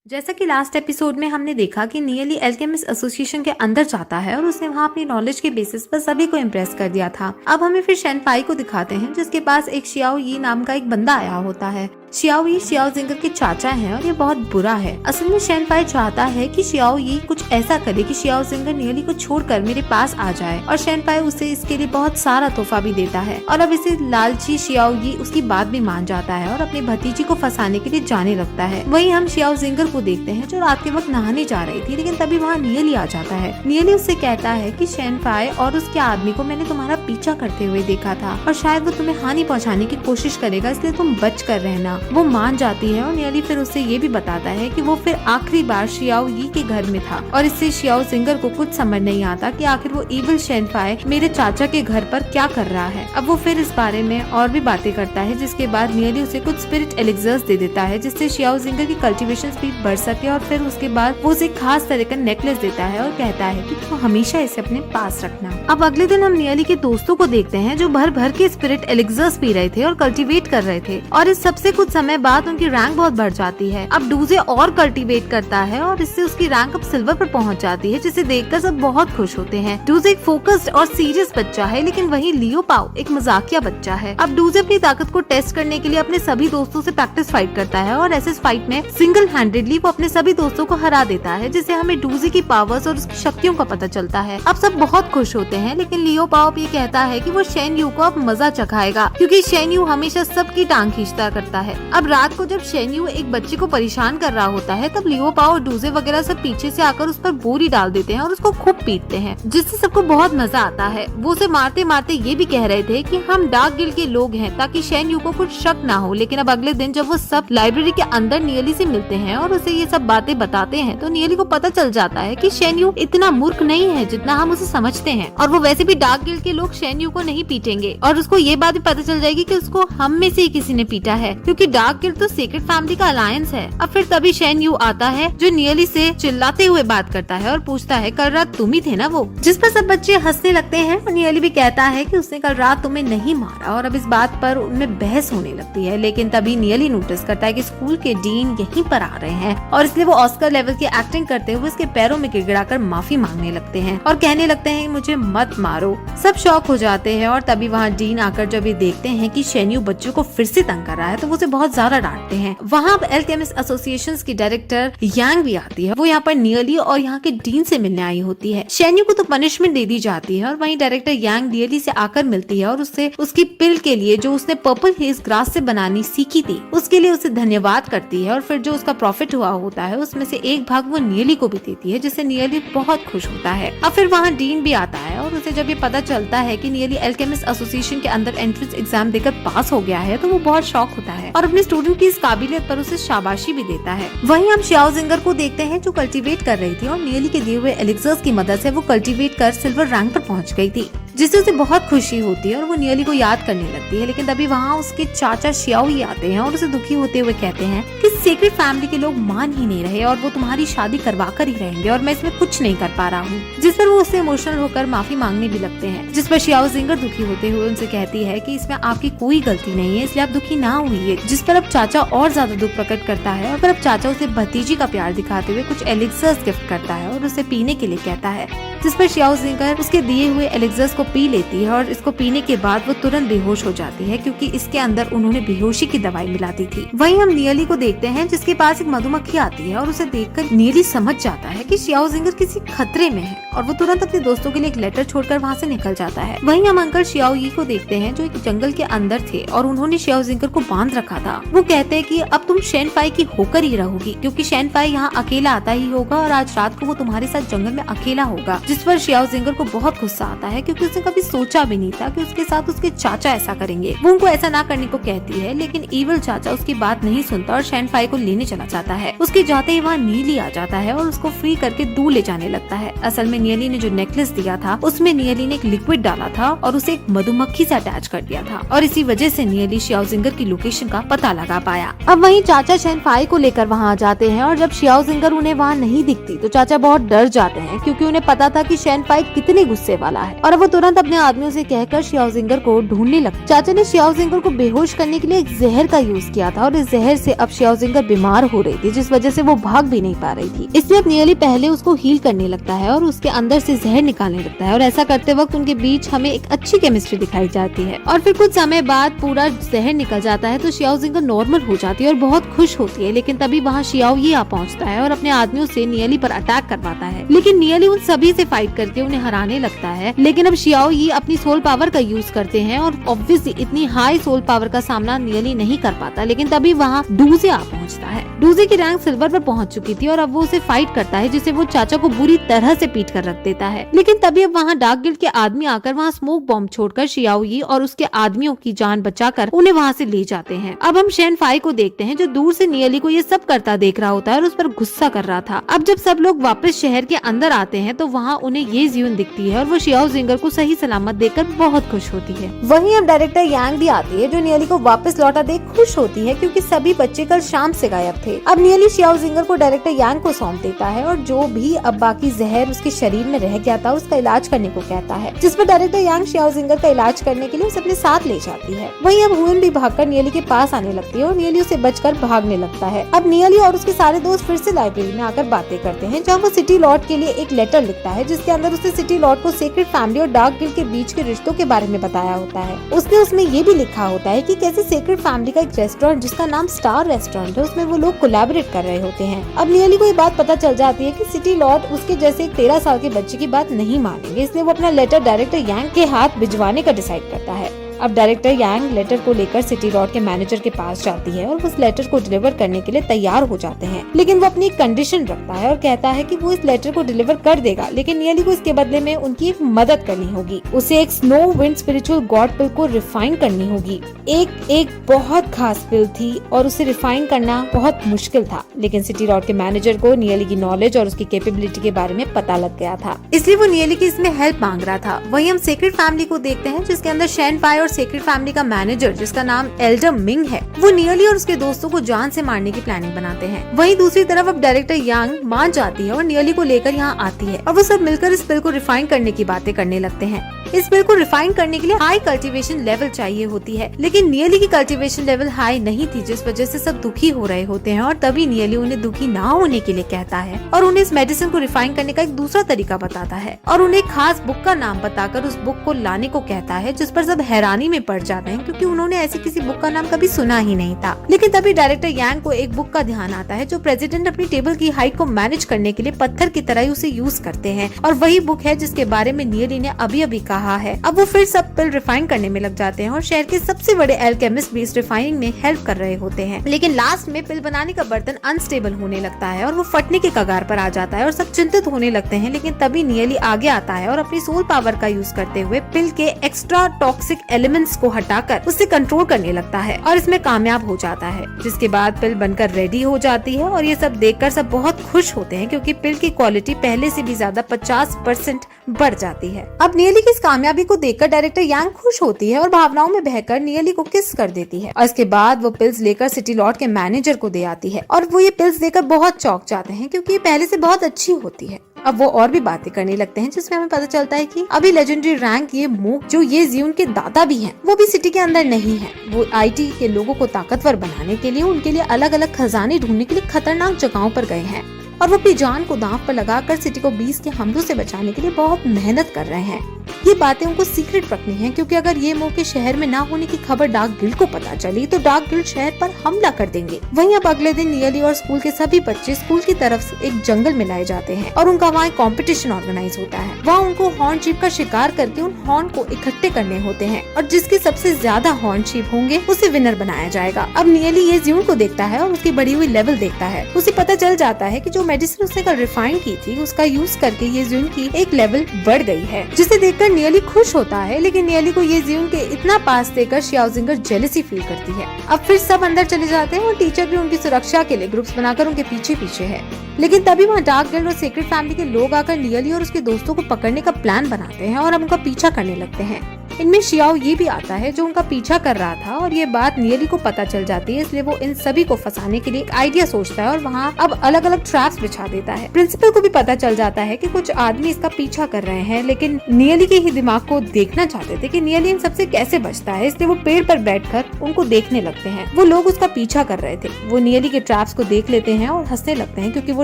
जैसा कि last episode में हमने देखा कि नियली एल्केमिस्ट एसोसिएशन के अंदर जाता है और उसने वहाँ अपनी नॉलेज के बेसिस पर सभी को इम्प्रेस कर दिया था। अब हमें फिर शेनफाई को दिखाते हैं जिसके पास एक शियाओ यी नाम का एक बंदा आया होता है। शियाओ यी शियाओ जिंगर के चाचा हैं और ये बहुत बुरा है। असल में शेनफाई चाहता है कि शियाओ यी कुछ ऐसा करे कि शियाओ जिंगर नियली को छोड़कर मेरे पास आ जाए और शेनफाई उसे इसके लिए बहुत सारा तोहफा भी देता है। और अब इसे लालची शियाओ यी उसकी बात भी मान जाता है और अपनी भतीजी को फंसाने के लिए जाने लगता है। वहीं हम शियाओ जिंगर को देखते हैं जो रात के वक्त नहाने जा रही थी, लेकिन तभी वहाँ नियली आ जाता है। नियली उससे कहता है कि शेनफाई और उसके आदमी को मैंने तुम्हारा पीछा करते हुए देखा था और शायद वो तुम्हें हानि पहुँचाने की कोशिश करेगा, इसलिए तुम बच कर रहना। वो मान जाती है और नियली फिर उससे ये भी बताता है कि वो फिर आखिरी बार शियाओ यी के घर में था और इससे शियाओ जिंगर को कुछ समझ नहीं आता कि आखिर वो इविल शेनफाई मेरे चाचा के घर पर क्या कर रहा है। अब वो फिर इस बारे में और भी बातें करता है, जिसके बाद नियली उसे कुछ स्पिरिट एलिक्सर्स दे देता है जिससे शियाओ जिंगर की कल्टीवेशन स्पीड बढ़ सके। और फिर उसके बाद वो उसे खास तरह का नेकलेस देता है और कहता है कि तुम हमेशा इसे अपने पास रखना। अब अगले दिन हम नियली के दोस्तों को देखते हैं जो भर भर के स्पिरिट एलिक्सर्स पी रहे थे और कल्टीवेट कर रहे थे और इस सबसे कुछ समय बाद उनकी रैंक बहुत बढ़ जाती है। अब डूजे और कल्टीवेट करता है और इससे उसकी रैंक अब सिल्वर पर पहुंच जाती है, जिसे देखकर सब बहुत खुश होते हैं। डूजे एक फोकस्ड और सीरियस बच्चा है, लेकिन वहीं लियो पाओ एक मजाकिया बच्चा है। अब डूजे अपनी ताकत को टेस्ट करने के लिए अपने सभी दोस्तों से प्रैक्टिस फाइट करता है और ऐसे फाइट में सिंगल हैंडेडली वो अपने सभी दोस्तों को हरा देता है, जिससे हमें डूजे की पावर्स और उसकी शक्तियों का पता चलता है। अब सब बहुत खुश होते हैं, लेकिन लियो पाओ ये कहता है कि वो शेन यू को अब मजा चखाएगा क्योंकि शेन यू हमेशा सबकी टांग खींचता करता है। अब रात को जब शेन यू एक बच्चे को परेशान कर रहा होता है तब लियो पाओ और डूजे वगैरह सब पीछे से आकर उस पर बोरी डाल देते हैं और उसको खूब पीटते हैं, जिससे सबको बहुत मजा आता है। वो उसे मारते मारते ये भी कह रहे थे कि हम डार्क गिल्ड के लोग हैं ताकि शेन यू को कुछ शक ना हो। लेकिन अब अगले दिन जब वो सब लाइब्रेरी के अंदर नियली से मिलते हैं और उसे ये सब बातें बताते हैं तो नियली को पता चल जाता है कि शेन यू इतना मूर्ख नहीं है जितना हम उसे समझते हैं और वो वैसे भी डार्क गिल्ड के लोग शेन यू को नहीं पीटेंगे। और उसको ये बात भी पता चल जाएगी कि उसको हम में से ही किसी ने पीटा है, क्योंकि डार्क गिल्ड तो सीक्रेट फैमिली का अलायंस है। अब फिर तभी शेन यू आता है जो नियली से चिल्लाते हुए बात करता है और पूछता है कल रात तुम ही थे ना वो, जिस पर सब बच्चे हंसने लगते हैं। और नियली भी कहता है कि उसने कल रात तुम्हें नहीं मारा और अब इस बात पर उनमें बहस होने लगती है। लेकिन तभी नियली नोटिस करता है कि स्कूल के डीन यहीं पर आ रहे हैं और इसलिए वो ऑस्कर लेवल की एक्टिंग करते हुए उसके पैरों में गिड़गिड़ाकर माफी मांगने लगते हैं और कहने लगते हैं मुझे मत मारो। सब शॉक हो जाते हैं और तभी वहाँ डीन आकर जब ये देखते हैं कि शेन यू बच्चों को फिर से तंग कर रहा है तो वो उसे बहुत ज्यादा डांटते हैं। वहाँ एल्केमिस्ट एसोसिएशन की डायरेक्टर यांग भी आती है। वो यहाँ पर नियली और यहाँ के डीन से मिलने आई होती है। शेन यू को तो पनिशमेंट दे दी जाती है और वहीं डायरेक्टर यांग नियली से आकर मिलती है और उससे उसकी पिल के लिए जो उसने पर्पल हेज ग्रास से बनानी सीखी थी उसके लिए उसे धन्यवाद करती है और फिर जो उसका प्रॉफिट हुआ होता है उसमें से एक भाग वो नियली को भी देती है, जिससे नियली बहुत खुश होता है। अब फिर वहाँ डीन भी आता है और उसे जब ये पता चलता है कि नियली एल्केमिस्ट एसोसिएशन के अंदर एंट्रेंस एग्जाम देकर पास हो गया है तो वो बहुत शॉक होता है और अपने स्टूडेंट की इस काबिलियत पर उसे शाबाशी भी देता है। वहीं हम शियाओ जिंगर को देखते हैं जो कल्टीवेट कर रही थी और नियली के दिए हुए एलिक्सर्स की मदद से वो कल्टीवेट कर सिल्वर रैंक पर पहुंच गई थी, जिससे उसे बहुत खुशी होती है और वो नियली को याद करने लगती है। लेकिन तभी वहाँ उसके चाचा शियाओ ही आते हैं और उसे दुखी होते हुए कहते हैं कि सीक्रेट फैमिली के लोग मान ही नहीं रहे और वो तुम्हारी शादी करवा कर ही रहेंगे और मैं इसमें कुछ नहीं कर पा रहा हूँ, जिस पर वो उससे इमोशनल होकर माफी मांगने भी लगते हैं। जिस पर शियाओ जिंगर दुखी होते हुए उनसे कहती है कि इसमें आपकी कोई गलती नहीं है, इसलिए आप दुखी ना हुई। जिस पर अब चाचा और ज्यादा दुख प्रकट करता है और फिर अब चाचा उसे भतीजी का प्यार दिखाते हुए कुछ एलिक्सर्स गिफ्ट करता है और उसे पीने के लिए कहता है, जिस पर शियाओ जिंगर उसके दिए हुए एलिक्सर्स को पी लेती है और इसको पीने के बाद वो तुरंत बेहोश हो जाती है क्योंकि इसके अंदर उन्होंने बेहोशी की दवाई मिला दी थी। वहीं हम नियली को देखते हैं जिसके पास एक मधुमक्खी आती है और उसे देखकर नियली समझ जाता है कि शियाओ जिंगर किसी खतरे में है और वो तुरंत अपने दोस्तों के लिए एक लेटर छोड़कर वहाँ से निकल जाता है। वहीं हम अंकल शियाओ यी को देखते हैं जो एक जंगल के अंदर थे और उन्होंने शियाओ जिंगर को बांध रखा था। वो कहते हैं कि अब तुम शेनफाई की होकर ही रहोगी क्योंकि शेनफाई यहाँ अकेला आता ही होगा और आज रात को वो तुम्हारे साथ जंगल में अकेला होगा। जिस पर शियाओ जिंगर को बहुत गुस्सा आता है क्योंकि उसने कभी सोचा भी नहीं था कि उसके साथ उसके चाचा ऐसा करेंगे। वो उनको ऐसा ना करने को कहती है, लेकिन इविल चाचा उसकी बात नहीं सुनता और शेनफाई को लेने चला जाता है। उसके जाते ही वहाँ नियली आ जाता है और उसको फ्री करके दूर ले जाने लगता है। असल में नियली ने जो नेकलेस दिया था उसमें नियली ने एक लिक्विड डाला था और उसे एक मधुमक्खी से अटैच कर दिया था और इसी वजह से नियली शियाओ जिंगर की लोकेशन का पता लगा पाया। अब वहीं चाचा शेनफाई को लेकर वहाँ आ जाते हैं और जब शियाओ जिंगर उन्हें वहाँ नहीं दिखती तो चाचा बहुत डर जाते हैं क्योंकि उन्हें पता था कि शेनफाई कितने गुस्से वाला है और अब वो तुरंत अपने आदमियों से कहकर शियाओजिंगर को ढूंढने लगा। चाचा ने शियाओजिंगर को बेहोश करने के लिए एक जहर का यूज किया था और इस जहर से अब शियाओजिंगर बीमार हो रही थी, जिस वजह से वो भाग भी नहीं पा रही थी। इसलिए अब नियली पहले उसको हील करने लगता है और उसके अंदर से जहर निकालने लगता है और ऐसा करते वक्त उनके बीच हमें एक अच्छी केमिस्ट्री दिखाई जाती है। और फिर कुछ समय बाद पूरा जहर निकल जाता है तो शियाओजिंगर नॉर्मल हो जाती है और बहुत खुश होती है। लेकिन तभी वहाँ शियाओ ये आ पहुँचता है और अपने आदमियों से नियली पर अटैक करवाता है। लेकिन नियली उन सभी से फाइट करके उन्हें हराने लगता है। लेकिन अब शियाओ ये अपनी सोल पावर का यूज करते हैं और ऑब्वियसली इतनी हाई सोल पावर का सामना नियली नहीं कर पाता। लेकिन तभी वहाँ डूजे आ पहुँचता है। डूजे की रैंक सिल्वर पर पहुँच चुकी थी और अब वो उसे फाइट करता है, जिसे वो चाचा को बुरी तरह से पीट कर रख देता है। लेकिन तभी अब वहाँ डार्क गिल्ड के आदमी आकर वहाँ स्मोक बॉम्ब छोड़कर शियाओ यी और उसके आदमियों की जान बचाकर उन्हें वहाँ से ले जाते हैं। अब हम शेन फाई को देखते हैं जो दूर से नियली को ये सब करता देख रहा होता है और उस पर गुस्सा कर रहा था। अब जब सब लोग वापस शहर के अंदर आते हैं तो वहाँ उन्हें ये जियून दिखती है और वो शियाओजिंगर को सही सलामत देखकर बहुत खुश होती है। वहीं अब डायरेक्टर यांग भी आती है जो नियली को वापस लौटा देख खुश होती है क्योंकि सभी बच्चे कल शाम से गायब थे। अब नियली शियाओजिंगर को डायरेक्टर यांग को सौंप देता है और जो भी अब बाकी जहर उसके शरीर में रह गया था उसका इलाज करने को कहता है, जिस पर डायरेक्टर यांग शियाओजिंगर का इलाज करने के लिए उसे अपने साथ ले जाती है। वहीं अब हुएन भी भागकर नियली के पास आने लगती है और नियली उसे बचकर भागने लगता है। अब नियली और उसके सारे दोस्त फिर से लाइब्रेरी में आकर बातें करते हैं जहाँ वो सिटी लॉर्ड के लिए एक लेटर लिखता है जिसके अंदर उसने सिटी लॉर्ड को सीक्रेट फैमिली और डार्क गिल्ड के बीच के रिश्तों के बारे में बताया होता है। उसने उसमें ये भी लिखा होता है कि कैसे सीक्रेट फैमिली का एक रेस्टोरेंट जिसका नाम स्टार रेस्टोरेंट है उसमें वो लोग कोलैबोरेट कर रहे होते हैं। अब नियली को ये बात पता चल जाती है कि सिटी लॉर्ड उसके जैसे एक 13 साल के बच्चे की बात नहीं मानेंगे, इसलिए वो अपना लेटर डायरेक्टर यांग के हाथ भिजवाने का डिसाइड करता है। अब डायरेक्टर यांग लेटर को लेकर सिटी लॉर्ड के मैनेजर के पास जाती है और उस लेटर को डिलीवर करने के लिए तैयार हो जाते हैं। लेकिन वो अपनी कंडीशन रखता है और कहता है कि वो इस लेटर को डिलीवर कर देगा, लेकिन नियली को इसके बदले में उनकी एक मदद करनी होगी। उसे एक स्नो विंड स्पिरिचुअल गॉड पिल को रिफाइन करनी होगी। एक बहुत खास पिल थी और उसे रिफाइन करना बहुत मुश्किल था, लेकिन सिटी लॉर्ड के मैनेजर को नियली की नॉलेज और उसकी कैपेबिलिटी के बारे में पता लग गया था, इसलिए वो नियली की इसमें हेल्प मांग रहा था। वहीं हम सीक्रेट फैमिली को देखते हैं जिसके अंदर शेन फाई और सीक्रेट फैमिली का मैनेजर जिसका नाम एल्डर मिंग है वो नियली और उसके दोस्तों को जान से मारने की प्लानिंग बनाते हैं। वहीं दूसरी तरफ अब डायरेक्टर यांग मान जाती है और नियली को लेकर यहाँ आती है और वो सब मिलकर इस पिल को रिफाइन करने की बातें करने लगते हैं। इस पिल को रिफाइन करने के लिए हाई कल्टीवेशन लेवल चाहिए होती है, लेकिन नियली की कल्टीवेशन लेवल हाई नहीं थी, जिस वजह से सब दुखी हो रहे होते हैं और तभी नियली उन्हें दुखी ना होने के लिए कहता है और उन्हें इस मेडिसिन को रिफाइन करने का एक दूसरा तरीका बताता है और उन्हें खास बुक का नाम बताकर उस बुक को लाने को कहता है, जिस पर सब हैरानी में पड़ जाते हैं क्योंकि उन्होंने ऐसी किसी बुक का नाम कभी सुना ही नहीं था। लेकिन तभी डायरेक्टर यांग को एक बुक का ध्यान आता है जो प्रेसिडेंट अपनी टेबल की हाइट को मैनेज करने के लिए पत्थर की तरह ही उसे यूज करते हैं और वही बुक है जिसके बारे में नियली ने अभी अभी कहा है। अब वो फिर सब पिल रिफाइन करने में लग जाते हैं और शहर के सबसे बड़े एल्केमिस्ट भी इस रिफाइनिंग में हेल्प कर रहे होते हैं। लेकिन लास्ट में पिल बनाने का बर्तन अनस्टेबल होने लगता है और वो फटने के कगार पर आ जाता है और सब चिंतित होने लगते हैं। लेकिन तभी नियली आगे आता है और अपनी सोल पावर का यूज करते हुए पिल के एक्स्ट्रा टॉक्सिक एलिमेंट्स को हटाकर उससे कंट्रोल करने लगता है और इसमें कामयाब हो जाता है, जिसके बाद पिल बनकर रेडी हो जाती है और ये सब देखकर सब बहुत खुश होते हैं क्योंकि पिल की क्वालिटी पहले से भी ज्यादा 50% बढ़ जाती है। अब नियली की इस कामयाबी को देखकर डायरेक्टर यांग खुश होती है और भावनाओं में बहकर नियली को किस कर देती है और इसके बाद वो पिल्स लेकर सिटी लॉर्ड के मैनेजर को दे आती है और वो ये पिल्स देकर बहुत चौंक जाते हैं क्योंकि ये पहले से बहुत अच्छी होती है। अब वो और भी बातें करने लगते हैं जिसमें हमें पता चलता है कि अभी लेजेंडरी रैंक ये मूक जो ये जियून के दादा भी हैं, वो भी सिटी के अंदर नहीं है। वो आईटी के लोगों को ताकतवर बनाने के लिए उनके लिए अलग अलग खजाने ढूंढने के लिए खतरनाक जगहों पर गए हैं और वो अपनी जान को दांव पर लगाकर सिटी को 20 के हमलों से बचाने के लिए बहुत मेहनत कर रहे हैं। ये बातें उनको सीक्रेट रखनी है क्योंकि अगर ये मौके शहर में ना होने की खबर डार्क गिल्ड को पता चली तो डार्क गिल्ड शहर पर हमला कर देंगे। वहीं अब अगले दिन नियली और स्कूल के सभी बच्चे स्कूल की तरफ से एक जंगल में लाए जाते हैं और उनका वहाँ कॉम्पिटिशन ऑर्गेनाइज होता है। वहाँ उनको हॉर्न शीप का शिकार करके उन हॉर्न को इकट्ठे करने होते हैं और जिसके सबसे ज्यादा हॉर्न शीप होंगे उसे विनर बनाया जाएगा। अब नियली ये जियून को देखता है और उसकी बढ़ी हुई लेवल देखता है। उसे पता चल जाता है कि जो मेडिसिन उसने कल रिफाइन की थी उसका यूज करके ये जियून की एक लेवल बढ़ गई है, जिसे देखकर नियली खुश होता है। लेकिन नियली को ये जियून के इतना पास देकर शियाओजिंगर जेलसी फील करती है। अब फिर सब अंदर चले जाते हैं और टीचर भी उनकी सुरक्षा के लिए ग्रुप्स बनाकर उनके पीछे पीछे है। लेकिन तभी वहाँ डार्क गिल्ड और सीक्रेट फैमिली के लोग आकर नियली और उसके दोस्तों को पकड़ने का प्लान बनाते हैं और उनका पीछा करने लगते हैं। इनमें शियाओ ये भी आता है जो उनका पीछा कर रहा था और ये बात नियली को पता चल जाती है, इसलिए वो इन सभी को फंसाने के लिए एक आइडिया सोचता है और वहाँ अब अलग अलग ट्रैप्स बिछा देता है। प्रिंसिपल को भी पता चल जाता है कि कुछ आदमी इसका पीछा कर रहे हैं, लेकिन नियली के ही दिमाग को देखना चाहते थे कि नियली इन सबसे कैसे बचता है, इसलिए वो पेड़ पर बैठकर उनको देखने लगते हैं। वो लोग उसका पीछा कर रहे थे। वो नियली के ट्रैप्स को देख लेते हैं और हंसने लगते हैं क्योंकि वो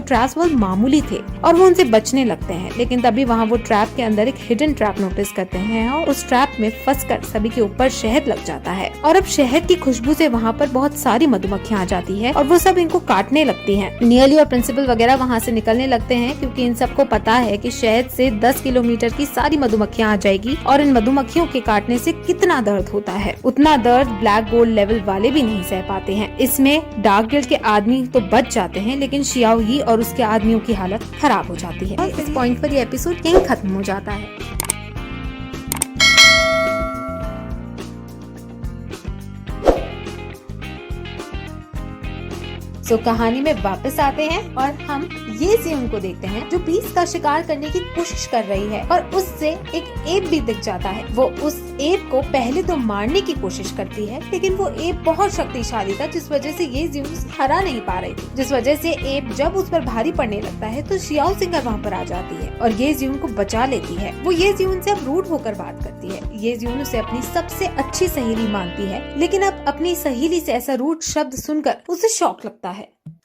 ट्रैप्स बहुत मामूली थे और वो उनसे बचने लगते हैं। लेकिन तभी वहाँ वो ट्रैप के अंदर एक हिडन ट्रैप नोटिस करते हैं और उस ट्रैप में फंसकर सभी के ऊपर शहद लग जाता है और अब शहद की खुशबू से वहाँ पर बहुत सारी मधुमक्खियाँ आ जाती है और वो सब इनको काटने लगती हैं। नियली और प्रिंसिपल वगैरह वहाँ से निकलने लगते हैं क्योंकि इन सबको पता है कि शहद से 10 किलोमीटर की सारी मधुमक्खियाँ आ जाएगी और इन मधुमक्खियों के काटने से कितना दर्द होता है, उतना दर्द ब्लैक गोल्ड लेवल वाले भी नहीं सह पाते हैं। इसमें डार्क गिल्ड के आदमी तो बच जाते हैं, लेकिन शियाओ ही और उसके आदमियों की हालत खराब हो जाती है। इस पॉइंट पर ये एपिसोड यहीं खत्म हो जाता है। कहानी में वापस आते हैं और हम ये ज़ियोन को देखते हैं जो बीस्ट का शिकार करने की कोशिश कर रही है और उससे एक एप भी दिख जाता है। वो उस एप को पहले तो मारने की कोशिश करती है, लेकिन वो एप बहुत शक्तिशाली था जिस वजह से ये ज़ियोन उसे हरा नहीं पा रही थी। जिस वजह से एप जब उस पर भारी पड़ने लगता है तो शियाओ सिंगर वहाँ पर आ जाती है और ये ज़ियोन को बचा लेती है। वो ये ज़ियोन से अब रूड होकर बात करती है। ये ज़ियोन उसे अपनी सबसे अच्छी सहेली मानती है, लेकिन अब अपनी सहेली से ऐसा रूड शब्द सुनकर उसे शौक लगता है।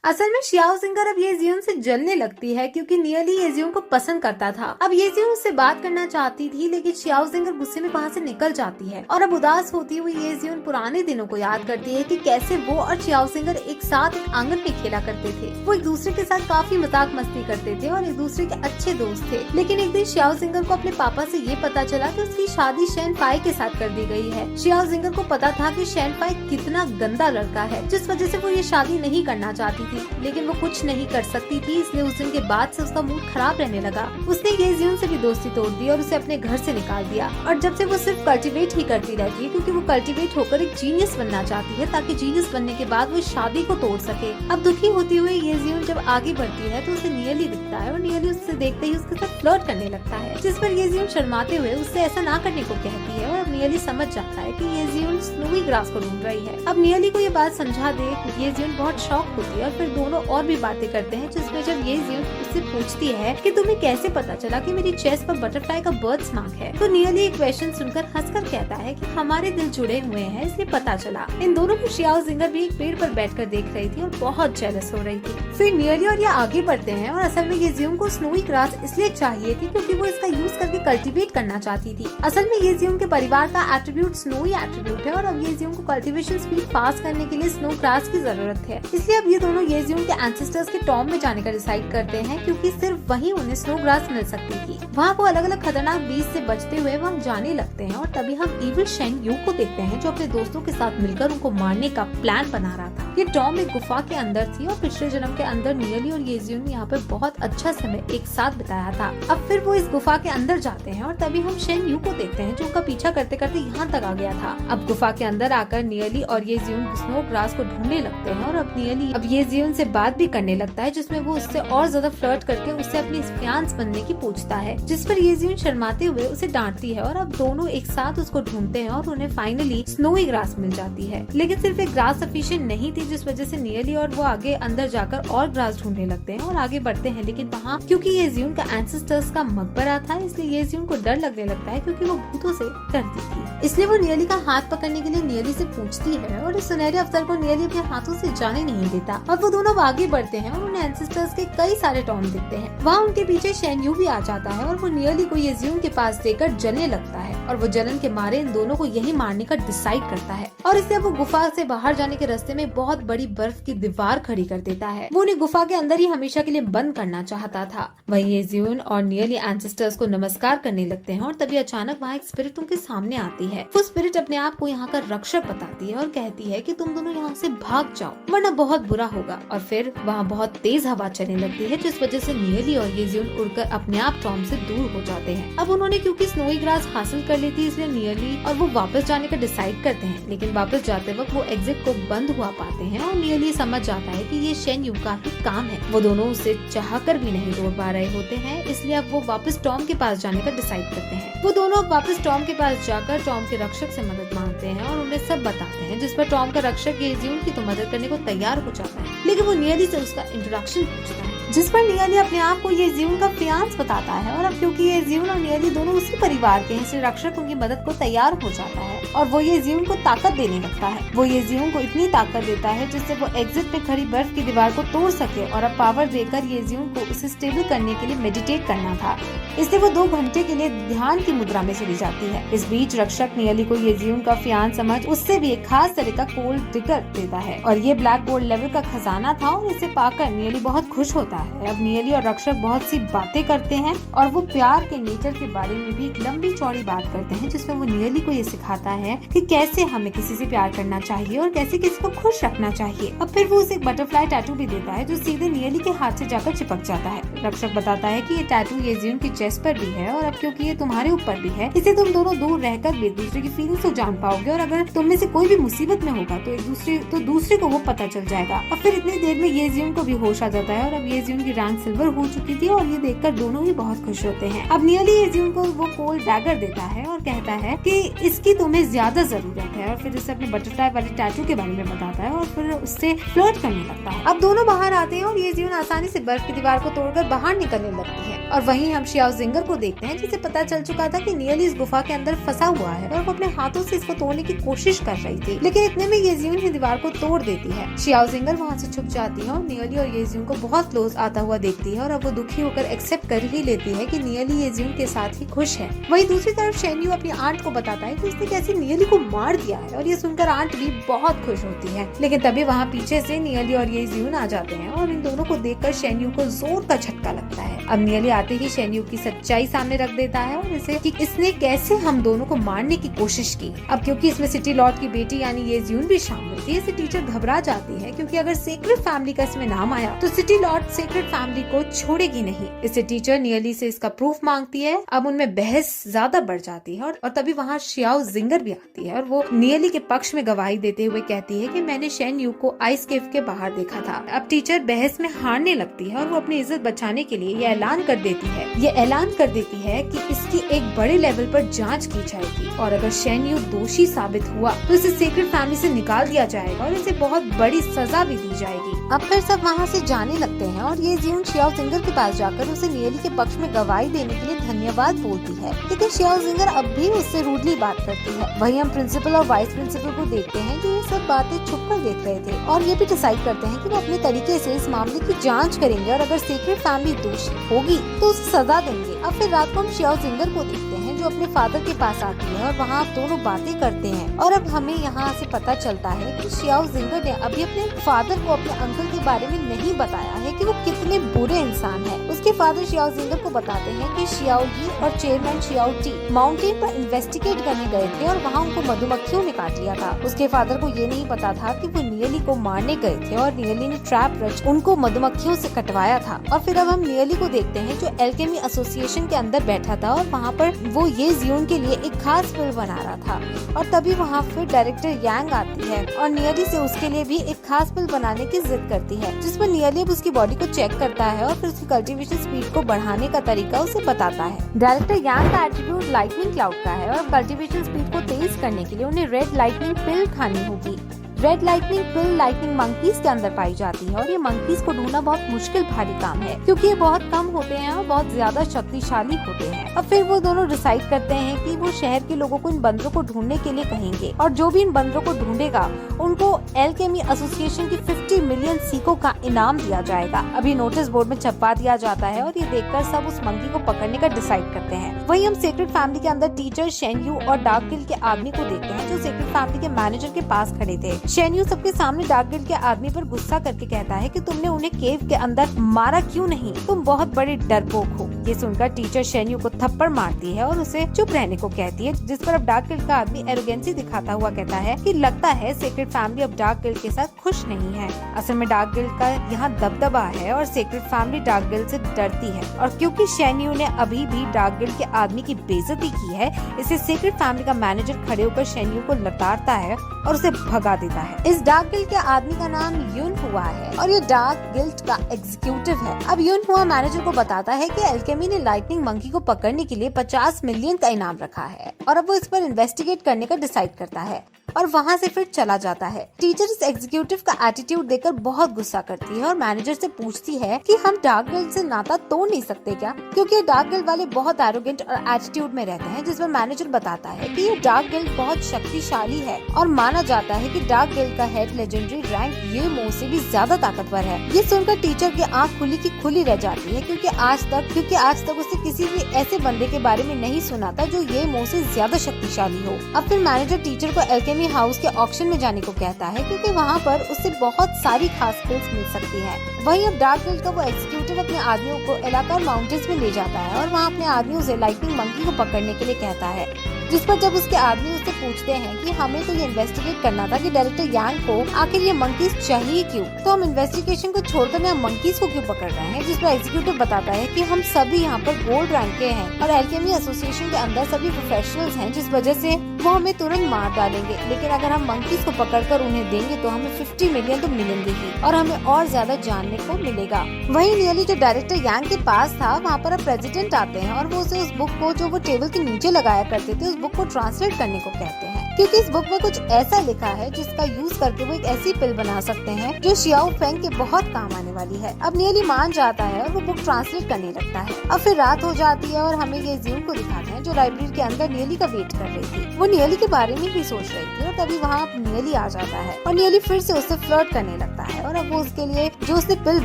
असल में शियाओ सिंगर अब ये ज़ियोन से जलने लगती है क्योंकि नियली ये ज़ियोन को पसंद करता था। अब ये ज़ियोन उससे बात करना चाहती थी, लेकिन शियाओ सिंगर गुस्से में वहाँ से निकल जाती है और अब उदास होती हुई ये ज़ियोन पुराने दिनों को याद करती है कि कैसे वो और शियाओ सिंगर एक साथ एक आंगन में खेला करते थे। वो एक दूसरे के साथ काफी मजाक मस्ती करते थे और एक दूसरे के अच्छे दोस्त थे। लेकिन एक दिन शियाओ सिंगर को अपने पापा से ये पता चला कि उसकी शादी शेन फाई के साथ कर दी गई है। शियाओ सिंगर को पता था कि शेन फाई कितना गंदा लड़का है, जिस वजह से वो ये शादी नहीं करना चाहती थी, लेकिन वो कुछ नहीं कर सकती थी। इसलिए उस दिन के बाद से उसका मूड खराब रहने लगा। उसने ये ज़ियोन से भी दोस्ती तोड़ दी और उसे अपने घर से निकाल दिया। और जब से वो सिर्फ कल्टीवेट ही करती रहती है क्योंकि वो कल्टीवेट होकर एक जीनियस बनना चाहती है, ताकि जीनियस बनने के बाद वो शादी को तोड़ सके। अब दुखी होती हुई ये ज़ियोन जब आगे बढ़ती है तो उसे नियली दिखता है और नियली उससे देखते ही उसके साथ फ्लर्ट करने लगता है, जिस पर ये ज़ियोन शर्माते हुए उससे ऐसा ना करने को कहती है। और अब नियली समझ जाता है कि ये ज़ियोन स्नोवी ग्रास को ढूंढ रही है। अब नियली को ये बात समझा दे ये ज़ियोन बहुत शॉक होती है और फिर दोनों और भी बातें करते हैं, जिसमें जब ये ज़ियोन उससे पूछती है कि तुम्हें कैसे पता चला कि मेरी चेस्ट पर बटरफ्लाई का बर्ड्स मार्क है, तो नियली एक क्वेश्चन सुनकर हंसकर कहता है कि हमारे दिल जुड़े हुए हैं इसलिए पता चला। इन दोनों को शियाओ सिंगर भी एक पेड़ पर बैठकर देख रही थी और बहुत जेलस हो रही थी। फिर नियली और ये आगे बढ़ते हैं और असल में ये ज़ियोन को स्नोवी ग्रास इसलिए चाहिए थी क्योंकि वो इसका यूज करके कल्टीवेट करना चाहती थी। असल में ये ज़ियोन के परिवार का एट्रीब्यूट स्नोवी एट्रीब्यूट है और अब ये ज़ियोन को कल्टीवेशन स्पीड पास करने के लिए स्नो ग्रास की जरूरत है। इसलिए अब ये दोनों ये ज़ियोन के एंसेस्टर्स के टॉम में जाने का डिसाइड करते हैं क्योंकि सिर्फ वहीं उन्हें स्नो ग्रास मिल सकती थी। वहाँ वो अलग अलग खतरनाक बीज से बचते हुए वहाँ जाने लगते हैं और तभी हम इविल शेन यू को देखते हैं जो अपने दोस्तों के साथ मिलकर उनको मारने का प्लान बना रहा था। ये टॉम एक गुफा के अंदर थी और पिछले जन्म के अंदर नियली और ये ज़ियोन ने यहाँ पे बहुत अच्छा समय एक साथ बिताया था। अब फिर वो इस गुफा के अंदर जाते हैं और तभी हम शेन यू को देखते हैं जो उनका पीछा करते करते यहाँ तक आ गया था। अब गुफा के अंदर आकर नियली और ये ज़ियोन स्नो ग्रास को ढूंढने लगते हैं और अब नियली अब ये ज़ियोन से बात भी करने लगता है, जिसमें वो उससे और ज्यादा फ्लर्ट करके उससे अपनी फियांस बनने की पूछता है, जिस पर ये ज़ियोन शर्माते हुए उसे डांटती है और अब दोनों एक साथ उसको ढूंढते हैं और उन्हें फाइनली स्नोवी ग्रास मिल जाती है। लेकिन सिर्फ एक ग्रास सफिशिएंट नहीं थी, जिस वजह से नियली और वो आगे अंदर जाकर और ग्रास ढूंढने लगते हैं और आगे बढ़ते हैं। लेकिन वहाँ क्योंकि ये ज़ियोन का एंसेस्टर्स का मकबरा था, इसलिए ये ज़ियोन को डर लगने लगता है क्योंकि वो भूतों से डरती थी। इसलिए वो नियली का हाथ पकड़ने के लिए नियली से पूछती है और इस सुनहरे अवसर को नियली अपने हाथों से जाने नहीं देता और वो दोनों आगे बढ़ते हैं और उन्हें एंसेस्टर्स के कई सारे टॉम दिखते हैं। वहाँ उनके पीछे शेन यू भी आ जाता है और वो नियली को ये ज़ियोन के पास देकर जलने लगता है और वो जलन के मारे इन दोनों को यही मारने का डिसाइड करता है और इससे वो गुफा से बाहर जाने के रास्ते में बहुत बड़ी बर्फ की दीवार खड़ी कर देता है। वो उन्हें गुफा के अंदर ही हमेशा के लिए बंद करना चाहता था। वही ये ज़ियोन और नियली एंसेस्टर्स को नमस्कार करने लगते हैं और तभी अचानक वहाँ एक स्पिरिट उनके सामने आती है। वो स्पिरिट अपने आप को यहाँ का रक्षक बताती है और कहती है कि तुम दोनों यहाँ से भाग जाओ वरना बहुत बुरा होगा। और फिर वहाँ बहुत तेज हवा चलने लगती है, जिस वजह से नियली और ये ज़ियोन उड़कर अपने आप टॉम से दूर हो जाते हैं। अब उन्होंने क्योंकि स्नोवी ग्रास हासिल कर ली थी, इसलिए नियली और वो वापस जाने का डिसाइड करते हैं, लेकिन वापस जाते वक्त वो एग्जिट को बंद हुआ पाते होते हैं और नियली समझ जाता है कि ये शेन यू का ही काम है। वो दोनों उसे चाहकर भी नहीं तोड़ पा रहे होते हैं, इसलिए अब वो वापस टॉम के पास जाने का डिसाइड करते हैं। वो दोनों अब वापस टॉम के पास जाकर टॉम के रक्षक से मदद मांगते हैं और उन्हें सब बताते हैं, जिस पर टॉम का रक्षक येजिउन की तो मदद करने को तैयार हो जाता है, लेकिन वो नियली से उसका इंट्रोडक्शन पूछता है, जिस पर नियली अपने आप को येजिउन का फियांस बताता है। और अब क्योंकि येजिउन और नियली दोनों उसी परिवार के हैं, इसलिए रक्षक उनकी मदद को तैयार हो जाता है और वो येजिउन को ताकत देने लगता है। वो येजिउन को इतनी ताकत देता है जिससे वो एग्जिट पे खड़ी बर्फ की दीवार को तोड़ सके, और अब पावर देकर येजिउन को उसे स्टेबल करने के लिए मेडिटेट करना था, इसलिए वो 2 घंटे के लिए ध्यान की मुद्रा में चली जाती है। इस बीच रक्षक नियली को येजिउन का फियांस समझ उससे भी एक खास तरह का गोल्ड डिगर देता है, और ये ब्लैक गोल्ड लेवल का खजाना था, और इसे पाकर नियली बहुत खुश होता है। अब नियली और रक्षक बहुत सी बातें करते हैं और वो प्यार के नेचर के बारे में भी एक लंबी चौड़ी बात करते हैं, जिसमें वो नियली को ये सिखाता है कि कैसे हमें किसी से प्यार करना चाहिए और कैसे किसी को खुश रखना चाहिए। अब फिर वो उसे एक बटरफ्लाई टैटू भी देता है, जो सीधे नियली के हाथ से जाकर चिपक जाता है। रक्षक बताता है कि ये टैटू येजिउन की चेस्ट पर भी है, और अब क्योंकि ये तुम्हारे ऊपर भी है, इससे तुम दोनों दूर रहकर भी एक दूसरे की फीलिंग्स को जान पाओगे, और अगर तुम में से कोई भी मुसीबत में होगा तो दूसरे को वो पता चल जाएगा। अब फिर इतनी देर में येजिउन को भी होश आ जाता है, और अब येजिउन की रैंक सिल्वर हो चुकी थी, और ये देखकर दोनों ही बहुत खुश होते हैं। अब नियली येजिउन को वो गोल्ड डैगर देता है और कहता है कि इसकी तुम्हें ज्यादा जरूरत है, और फिर उसे अपने बटरफ्लाई वाले टैटू के बारे में बताता है और फिर उससे फ्लर्ट करने लगता है। अब दोनों बाहर आते हैं और येजिउन आसानी से बर्फ की दीवार को तोड़कर बाहर निकलने लगती है, और वहीं हम शियाओ जिंगर को देखते हैं, जिसे पता चल चुका था कि नियली इस गुफा के अंदर फंसा हुआ है और वो अपने हाथों से इसको तोड़ने की कोशिश कर रही थी, लेकिन इतने में येजिउन ही दीवार को तोड़ देती है। शियाओ जिंगर वहाँ से छुप जाती है और नियली और येजिउन को बहुत क्लोज आता हुआ देखती है, और अब वो दुखी होकर एक्सेप्ट कर ही लेती है कि नियली येजिउन के साथ ही खुश है। वहीं दूसरी तरफ शेन यू अपनी आंट को बताता है कि उसने कैसे नियली को मार दिया है, और ये सुनकर आंट भी बहुत खुश होती है, लेकिन तभी वहाँ पीछे से नियली और येजिउन आ जाते हैं, और इन दोनों को देखकर शेन यू को जोर का झटका लगता है। अब नियली आते ही शेन यू की सच्चाई सामने रख देता है और इसे कि इसने कैसे हम दोनों को मारने की कोशिश की। अब क्योंकि इसमें सिटी लॉर्ड की बेटी यानी येजिउन भी शामिल थी, इसे टीचर घबरा जाती है, क्योंकि अगर सीक्रेट फैमिली का इसमें नाम आया तो सिटी लॉर्ड सीक्रेट फैमिली को छोड़ेगी नहीं। इससे टीचर नियली से इसका प्रूफ मांगती है। अब उनमें बहस ज्यादा बढ़ जाती है, और तभी वहाँ शियाओ जिंगर भी आती है, और वो नियली के पक्ष में गवाही देते हुए कहती है कि मैंने शेन यू को आइस केव के बाहर देखा था। अब टीचर बहस में हारने लगती है, और वो अपनी इज्जत बचाने के लिए ये ऐलान कर देती है कि इसकी एक बड़े लेवल पर जांच की जाएगी, और अगर शेन यू दोषी साबित हुआ तो इसे सीक्रेट फैमिली से निकाल दिया जाएगा और इसे बहुत बड़ी सजा भी दी जाएगी। अब फिर सब वहाँ से जाने लगते हैं, और येजिउन शियाओ जिंगर के पास जाकर उसे नियली के पक्ष में गवाही देने के लिए धन्यवाद बोलती है, लेकिन शियाओ जिंगर अब भी उससे रूडली बात करती है। वहीं हम प्रिंसिपल और वाइस प्रिंसिपल को देखते हैं, जो ये सब बातें छुप कर देख रहे थे, और ये भी डिसाइड करते हैं कि वो अपने तरीके से इस मामले की जांच करेंगे, और अगर सीक्रेट फैमिली दोषी होगी तो उसे सजा देंगे। अब फिर रात को हम शियाओ जिंगर को देखते हैं, जो अपने फादर के पास आती है, और वहाँ दोनों बातें करते हैं, और अब हमें यहाँ से पता चलता है कि शियाओ जिंगर ने अभी अपने फादर को अपने अंकल के बारे में नहीं बताया है कि वो कितने बुरे इंसान हैं। उसके फादर शियाओ जिंगर को बताते हैं कि शियाओ यी और चेयरमैन शियाओ टी माउंटेन पर इन्वेस्टिगेट करने गए थे, और वहाँ उनको मधुमक्खियों ने काट लिया था। उसके फादर को ये नहीं पता था कि वो नियली को मारने गए थे, और नियली ने ट्रैप रच उनको मधुमक्खियों से कटवाया था। और फिर अब हम नियली को देखते हैं, जो एल्केमी एसोसिएशन के अंदर बैठा था, और वहाँ पर वो येजिउन के लिए एक खास फिल्म बना रहा था, और तभी वहाँ फिर डायरेक्टर यांग आती है और नियली से उसके लिए भी एक खास फिल्म बनाने की जिद करती है, जिस पर नियली उसकी बॉडी को चेक करता है और फिर उसकी कल्टीवेशन स्पीड को बढ़ाने का तरीका उसे बताता है। डायरेक्टर यांग का एट्रीब्यूट लाइटनिंग क्लाउड का है, और कल्टीवेशन स्पीड को तेज करने के लिए उन्हें रेड लाइटनिंग पिल खानी होगी। रेड लाइटनिंग पिल लाइटनिंग मंकीज के अंदर पाई जाती है, और ये मंकीज को ढूंढना बहुत मुश्किल भारी काम है, क्योंकि ये बहुत कम होते हैं और बहुत ज्यादा शक्तिशाली होते हैं। अब फिर वो दोनों डिसाइड करते हैं कि वो शहर के लोगों को इन बंदरों को ढूंढने के लिए कहेंगे, और जो भी इन बंदरों को ढूंढेगा उनको एल्केमी एसोसिएशन की 50 मिलियन सीकों का इनाम दिया जाएगा। अभी नोटिस बोर्ड में छपवा दिया जाता है, और ये देखकर सब उस मंकी को पकड़ने का डिसाइड करते हैं। वहीं हम सीक्रेट फैमिली के अंदर टीचर, शेन यू और डार्क गिल्ड के आदमी को देखते हैं, जो सीक्रेट फैमिली के मैनेजर के पास खड़े थे। शेन यू सबके सामने डार्क गिल्ड के आदमी पर गुस्सा करके कहता है कि तुमने उन्हें केव के अंदर मारा क्यों नहीं, तुम बहुत बड़े डरपोक हो। ये सुनकर टीचर शेन यू को थप्पड़ मारती है और उसे चुप रहने को कहती है, जिस पर अब डार्क गिल्ड का आदमी एरोगेंसी दिखाता हुआ कहता है कि लगता है सीक्रेट फैमिली अब डार्क गिल्ड के साथ खुश नहीं है। असल में डार्क गिल्ड का यहाँ दबदबा है और सीक्रेट फैमिली डार्क गिल्ड से डरती है, और क्योंकि शेन यू ने अभी भी डार्क गिल्ड के आदमी की बेइज्जती की है, इसे सीक्रेट फैमिली का मैनेजर खड़े होकर शेन यू को लताड़ता है और उसे भगा देता है। इस डार्क गिल्ड के आदमी का नाम यून हुआ है और ये डार्क गिल्ड का एग्जीक्यूटिव है। अब यून हुआ मैनेजर को बताता है कि एल्केमी ने लाइटनिंग मंकी को पकड़ने के लिए 50 मिलियन का इनाम रखा है और अब वो इस पर इन्वेस्टिगेट करने का डिसाइड करता है और वहाँ से फिर चला जाता है। टीचर इस एग्जीक्यूटिव का एटीट्यूड देखकर बहुत गुस्सा करती है और मैनेजर से पूछती है कि हम डार्क गिल्ड से नाता तोड़ नहीं सकते क्या, क्योंकि डार्क गिल्ड वाले बहुत एरोगेंट और एटीट्यूड में रहते हैं। जिस पर मैनेजर बताता है कि ये डार्क गिल्ड बहुत शक्तिशाली है और माना जाता है कि डार्क गिल्ड का हेड लेजेंडरी रैंक ये मो से भी ज्यादा ताकतवर है। ये सुनकर टीचर की आँख खुली की खुली रह जाती है, क्योंकि आज तक उसने किसी भी ऐसे बंदे के बारे में नहीं सुना था जो ये मो से ज्यादा शक्तिशाली हो। अब फिर मैनेजर टीचर को एल्केमी हाउस के ऑक्शन में जाने को कहता है, क्योंकि वहाँ पर उससे बहुत सारी खास स्किल्स मिल सकती है। वहीं अब डार्क गिल्ड का वो एग्जीक्यूटिव अपने आदमियों को एलाकार माउंटेन्स में ले जाता है और वहाँ अपने आदमियों से लाइटनिंग मंकी को पकड़ने के लिए कहता है। जिस पर जब उसके आदमी उससे पूछते हैं कि हमें तो ये इन्वेस्टिगेट करना था कि डायरेक्टर यांग को आखिर ये मंकीज चाहिए क्यों, तो हम इन्वेस्टिगेशन को छोड़कर यहाँ मंकीज को क्यों पकड़ रहे हैं। जिस पर एग्जीक्यूटिव बताता है कि हम सभी यहाँ पर गोल्ड रैंक के हैं और एल्केमी एसोसिएशन के अंदर सभी प्रोफेशनल्स हैं, जिस वजह से वो हमें तुरंत मार डालेंगे, लेकिन अगर हम मंकीज को पकड़कर उन्हें देंगे तो हमें 50 मिलियन तो मिलेंगे ही और हमें और ज्यादा जानने को मिलेगा। वहीं नियली जो डायरेक्टर यांग के पास था, वहाँ पर अब प्रेसिडेंट आते हैं और वो उसे उस बुक को जो वो टेबल के नीचे लगाया करते थे उस बुक को ट्रांसलेट करने को कहते हैं, क्योंकि इस बुक में कुछ ऐसा लिखा है जिसका यूज करके वो एक ऐसी पिल बना सकते हैं जो शियाओ फेंग के बहुत काम आने वाली है। अब नियली मान जाता है और वो बुक ट्रांसलेट करने लगता है। अब फिर रात हो जाती है और हमें ये ज़्यून को दिखाते हैं जो लाइब्रेरी के अंदर नियली का वेट कर रही थी। वो नियली के बारे में भी सोच रही थी और तभी वहाँ नियली आ जाता है और नियली फिर से उससे फ्लर्ट करने लगता है और अब वो उसके लिए जो उसने पिल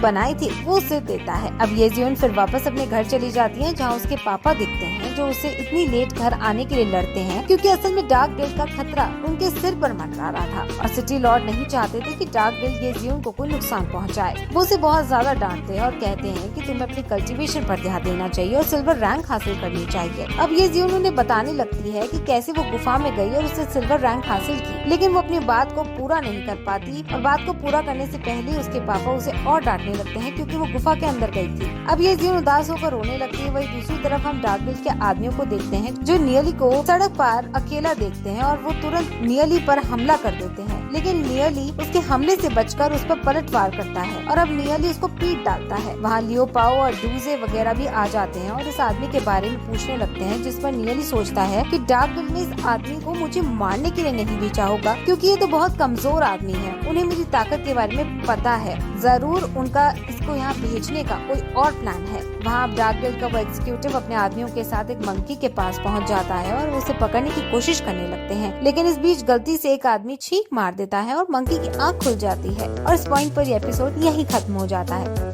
बनाई थी वो उसे देता है। अब ये ज़्यून फिर वापस अपने घर चली जाती है, जहाँ उसके पापा दिखते हैं जो उसे इतनी लेट घर आने के लिए लड़ते हैं, क्योंकि असल में डार्क गिल्ड का खतरा उनके सिर पर मंडरा रहा था और सिटी लॉर्ड नहीं चाहते थे कि डार्क गिल्ड ये ज़्यून को कोई नुकसान पहुंचाए। वो उसे बहुत ज्यादा डांटते हैं और कहते हैं कि तुम्हें अपनी कल्टीवेशन पर ध्यान देना चाहिए और सिल्वर रैंक हासिल करनी चाहिए। अब ये ज़्यून उन्हें बताने लगती है कि कैसे वो गुफा में गई और उसने सिल्वर रैंक हासिल की, लेकिन वो अपनी बात को पूरा नहीं कर पाती और बात को पूरा करने से पहले उसके पापा उसे और डांटने लगते हैं क्योंकि वो गुफा के अंदर गई थी। अब ये ज़्यून उदास होकर रोने लगती है। वही दूसरी तरफ हम डार्क गिल्ड के आदमियों को देखते हैं जो नियली को सड़क पर अकेला देखते हैं और वो तुरंत नियली पर हमला कर देते हैं, लेकिन नियली उसके हमले से बचकर उस पर पलटवार करता है और अब नियली उसको पीट डालता है। वहाँ लियो पाओ और डूजे वगैरह भी आ जाते हैं और इस आदमी के बारे में पूछने लगते हैं, जिस पर नियली सोचता है कि डार्क गिल्ड में इस आदमी को मुझे मारने के लिए नहीं भेजा होगा, क्योंकि ये तो बहुत कमजोर आदमी है, उन्हें मेरी ताकत के बारे में पता है, जरूर उनका इसको यहाँ भेजने का कोई और प्लान है। वहाँ डार्क गिल्ड का वो एग्जीक्यूटिव अपने आदमियों के साथ एक मंकी के पास पहुँच जाता है और उसे पकड़ने की कोशिश करने लगते हैं, लेकिन इस बीच गलती से एक आदमी छींक मार देता है और मंकी की आँख खुल जाती है और इस पॉइंट पर यह एपिसोड यही खत्म हो जाता है।